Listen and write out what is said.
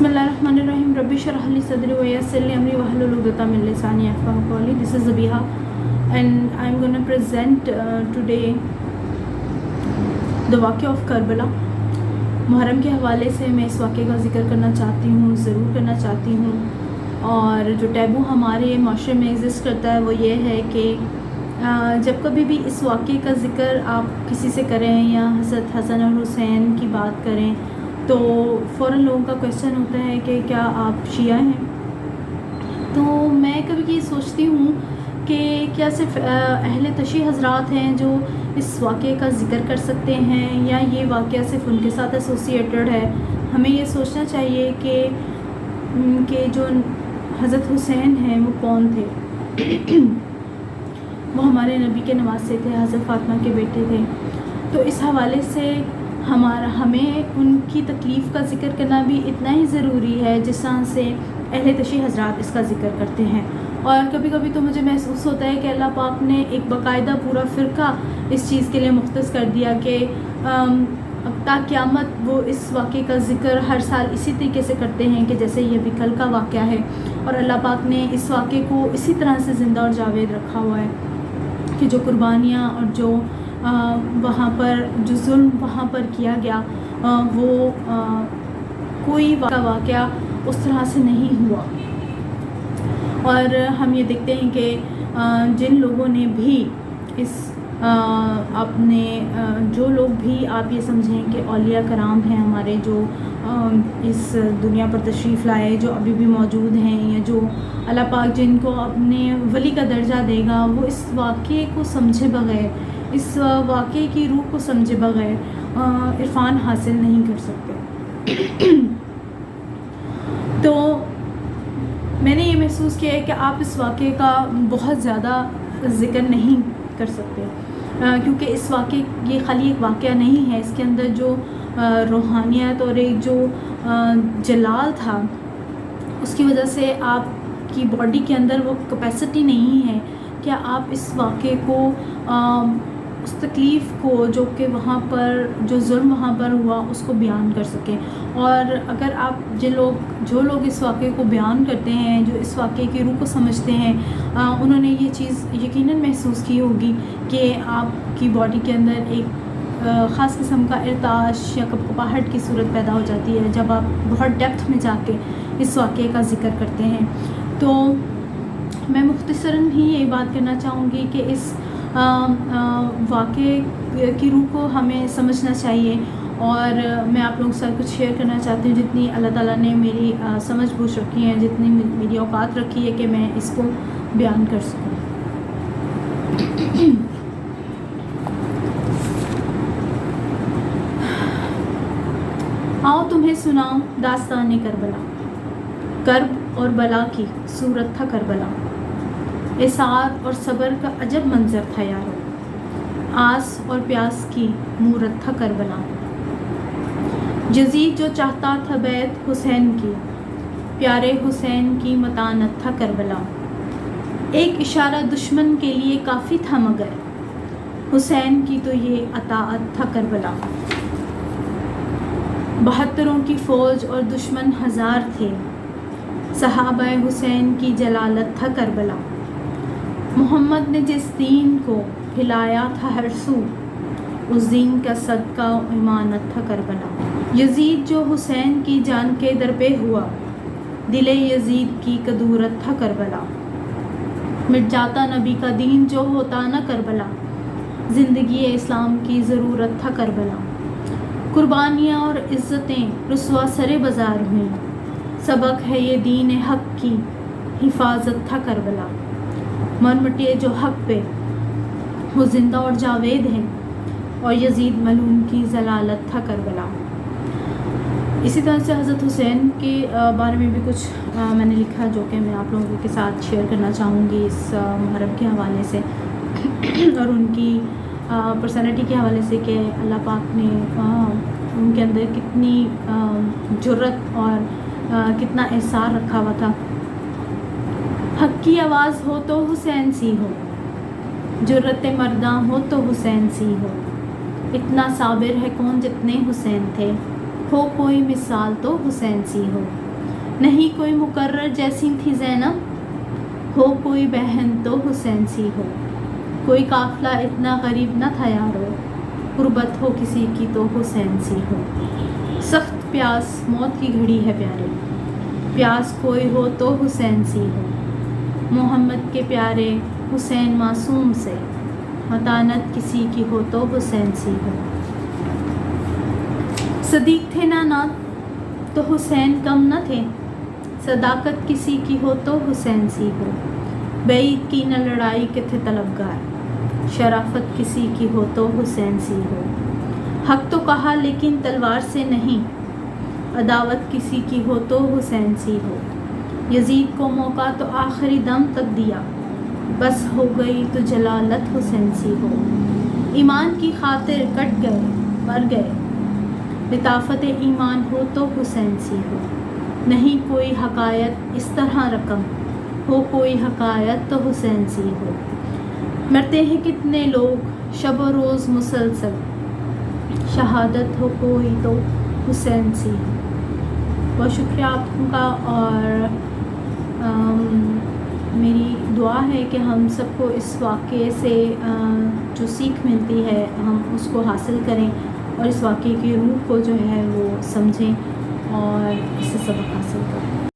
Bismillahirrahmanirrahim. Rabbi shrah li sadri wa yassir li amri wahlul 'uqdatam min lisani yafqahu qawli. This is Zabiha and I'm going to present today the वाक़या of Karbala. Muharram के हवाले से मैं इस वाक़े का ज़िक्र करना चाहती हूँ, ज़रूर करना चाहती हूँ. और जो टैबू हमारे माशरे में एग्जिस्ट करता है वो ये है कि जब कभी भी इस वाक़े का ज़िक्र आप किसी से करें या हज़रत हसन और हुसैन की बात करें तो फ़ौरन लोगों का क्वेश्चन होता है कि क्या आप शिया हैं. तो मैं कभी ये सोचती हूँ कि क्या सिर्फ अहले तशी हज़रात हैं जो इस वाक़े का ज़िक्र कर सकते हैं या ये वाक़या सिर्फ उनके साथ एसोसिएटेड है. हमें ये सोचना चाहिए कि जो हज़रत हुसैन हैं वो कौन थे. वो हमारे नबी के नवासे थे, हज़रत फ़ातिमा के बेटे थे. तो इस हवाले से हमें उनकी तकलीफ़ का ज़िक्र करना भी इतना ही ज़रूरी है जिस तरह से अहले तशी हज़रात इसका ज़िक्र करते हैं. और कभी कभी तो मुझे महसूस होता है कि अल्लाह पाक ने एक बाकायदा पूरा फ़िरका इस चीज़ के लिए मुख्तस कर दिया कि ता क़यामत वो इस वाक़े का ज़िक्र हर साल इसी तरीके से करते हैं कि जैसे ये भी कल का वाक़या है. और अल्लाह पाक ने इस वाक़े को इसी तरह से ज़िंदा और जावेद रखा हुआ है कि जो कुर्बानियाँ और जो वहाँ पर जो जुल्म वहाँ पर किया गया वो कोई वाक़या उस तरह से नहीं हुआ. और हम ये देखते हैं कि जिन लोगों ने भी इस अपने जो लोग भी आप ये समझें कि औलिया कराम हैं हमारे जो इस दुनिया पर तशरीफ़ लाए, जो अभी भी मौजूद हैं या जो अल्लाह पाक जिनको अपने वली का दर्जा देगा, वो इस वाक़े को समझे बग़ैर, इस वाक़े की रूह को समझे बग़ैर इरफान हासिल नहीं कर सकते. तो मैंने ये महसूस किया है कि आप इस वाक़े का बहुत ज़्यादा ज़िक्र नहीं कर सकते क्योंकि इस वाक़े ये खाली एक वाक़या नहीं है. इसके अंदर जो रूहानियत और एक जो जलाल था उसकी वजह से आपकी बॉडी के अंदर वो कैपेसिटी नहीं है कि आप इस वाक़े को उस तकलीफ़ को जो कि वहाँ पर जो जुल्म वहाँ पर हुआ उसको बयान कर सकें. और अगर आप जो लोग इस वाक़े को बयान करते हैं, जो इस वाक़े की रूह को समझते हैं, उन्होंने ये चीज़ यकीनन महसूस की होगी कि आपकी बॉडी के अंदर एक ख़ास किस्म का इर्ताश या कपकपाहट की सूरत पैदा हो जाती है जब आप बहुत डेप्थ में जाके इस वाक़े का ज़िक्र करते हैं. तो मैं मुख्तसरन ही ये बात करना चाहूँगी कि इस वाक़े की रूह को हमें समझना चाहिए. और मैं आप लोगों के साथ कुछ शेयर करना चाहती हूँ जितनी अल्लाह ताला ने मेरी समझ बूझ रखी है, जितनी मेरी औकात रखी है कि मैं इसको बयान कर सकूँ. आओ तुम्हें सुनाऊं दास्तान करबला. कर्ब और बला की सूरत था करबला. इसार और सब्र का अजब मंजर था यारो. आस और प्यास की मूरत था करबला. यजीद जो चाहता था बैत हुसैन की, प्यारे हुसैन की मतानत था करबला. एक इशारा दुश्मन के लिए काफ़ी था मगर हुसैन की तो ये अताअत था करबला. 72 की फ़ौज और दुश्मन 1000 थे. सहाबाए हुसैन की जलालत था करबला. मोहम्मद ने जिस दीन को हिलाया था हर सू, उस दीन का सदका इमानत था करबला. यजीद जो हुसैन की जान के दर पे हुआ, दिले यजीद की कदूरत था करबला. मिट जाता नबी का दीन जो होता न करबला, ज़िंदगी इस्लाम की ज़रूरत था करबला. कुर्बानियाँ और इज़्ज़तें रुस्वा सरे बाज़ार हुई, सबक है ये दीन हक़ की हिफाजत था करबला. मरमटे जो हक़ पे वो ज़िंदा और जावेद हैं और यजीद मलूम की ज़लालत था करबला. इसी तरह से हज़रत हुसैन के बारे में भी कुछ मैंने लिखा जो कि मैं आप लोगों के साथ शेयर करना चाहूँगी इस मुहर्रम के हवाले से और उनकी पर्सनैलिटी के हवाले से कि अल्लाह पाक ने उनके अंदर कितनी जुर्रत और कितना एहसार रखा हुआ था. हक़ की आवाज़ हो तो हुसैन सी हो, जुर्रत मर्दां हो तो हुसैन सी हो. इतना साबिर है कौन जितने हुसैन थे, हो कोई मिसाल तो हुसैन सी हो. نہیں کوئی مقرر جیسی تھی زینب، ہو کوئی بہن تو حسین سی ہو، کوئی قافلہ اتنا غریب نہ تھا یارو، غربت ہو کسی کی تو حسین سی ہو، سخت پیاس موت کی گھڑی ہے پیارے، پیاس کوئی ہو تو حسین سی ہو، محمد کے پیارے حسین معصوم سے، متانت کسی کی ہو تو حسین سی ہو، صدیق تھے نانات تو حسین کم نہ تھے، صداقت کسی کی ہو تو حسین سی ہو، بعید کی نہ لڑائی کے تھے طلبگار، شرافت کسی کی ہو تو حسین سی ہو، حق تو کہا لیکن تلوار سے نہیں، عداوت کسی کی ہو تو حسین سی ہو، یزید کو موقع تو آخری دم تک دیا، بس ہو گئی تو جلالت حسین سی ہو، ایمان کی خاطر کٹ گئے مر گئے، لطافت ایمان ہو تو حسین سی ہو، نہیں کوئی حکایت اس طرح رقم، ہو کوئی حکایت تو حسین سی ہو، مرتے ہیں کتنے لوگ شب و روز مسلسل، شہادت ہو کوئی تو حسین سی ہو۔ بہت شکریہ آپ کا، اور میری دعا ہے کہ ہم سب کو اس واقعے سے جو سیکھ ملتی ہے ہم اس کو حاصل کریں، اور اس واقعے کی روح کو جو ہے وہ سمجھیں اور اس سے سبق حاصل کریں۔